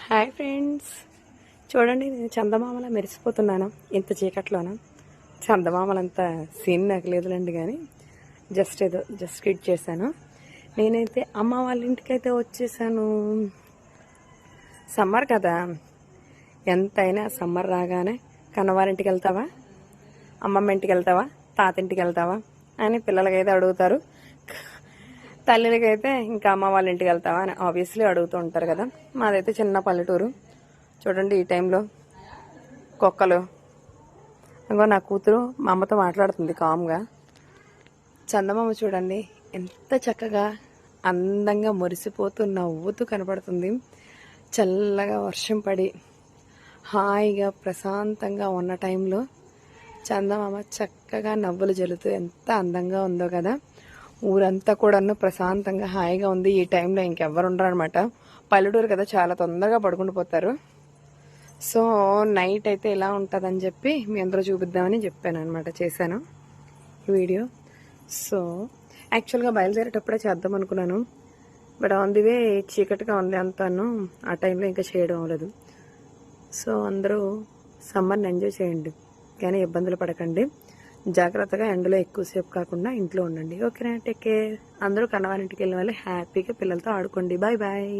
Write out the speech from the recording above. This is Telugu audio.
హాయ్ ఫ్రెండ్స్, చూడండి నేను చందమామలా మెరిసిపోతున్నాను ఇంత చీకట్లోన. చందమామలంత సీన్ నాకు లేదులేండి, కానీ జస్ట్ కిడ్ చేశాను. నేనైతే అమ్మ వాళ్ళ ఇంటికైతే వచ్చేసాను. సమ్మర్ కదా, ఎంతైనా సమ్మర్ రాగానే కన్నవారింటికి వెళ్తావా, అమ్మమ్మ ఇంటికి వెళ్తావా, తాతింటికి వెళ్తావా అని పిల్లలకైతే అడుగుతారు. తల్లికైతే ఇంకా అమ్మ వాళ్ళ ఇంటికి వెళ్తావా అని ఆబ్వియస్లీ అడుగుతూ ఉంటారు కదా. మాదైతే చిన్న పల్లెటూరు. చూడండి ఈ టైంలో కుక్కలు, ఇంకో నా కూతురు మా అమ్మతో మాట్లాడుతుంది కామ్గా. చందమామ చూడండి ఎంత చక్కగా అందంగా మురిసిపోతూ నవ్వుతూ కనపడుతుంది. చల్లగా వర్షం పడి హాయిగా ప్రశాంతంగా ఉన్న టైంలో చందమామ చక్కగా నవ్వులు జల్లుతూ ఎంత అందంగా ఉందో కదా. ఊరంతా కూడా ప్రశాంతంగా హాయిగా ఉంది. ఈ టైంలో ఇంకెవ్వరు ఉండరు అనమాట. పల్లెటూరు కదా, చాలా తొందరగా పడుకుంటూ పోతారు. సో నైట్ అయితే ఎలా ఉంటుందని చెప్పి మీ అందరూ చూపిద్దామని చెప్పాను అనమాట, చేశాను వీడియో. సో యాక్చువల్గా బయలుదేరేటప్పుడే చేద్దాం అనుకున్నాను, బట్ ఆన్ ది వే చీకటిగా ఉంది అంతాను. ఆ టైంలో ఇంకా చేయడం అవ్వలేదు. సో అందరూ సమ్మర్ని ఎంజాయ్ చేయండి, కానీ ఇబ్బందులు పడకండి. జాగ్రత్తగా ఎండలో ఎక్కువసేపు కాకుండా ఇంట్లో ఉండండి. ఓకేనా, టేక్ కేర్. అందరూ కన్నవారింటికి వెళ్ళిన వాళ్ళు హ్యాపీగా పిల్లలతో ఆడుకోండి. Bye bye.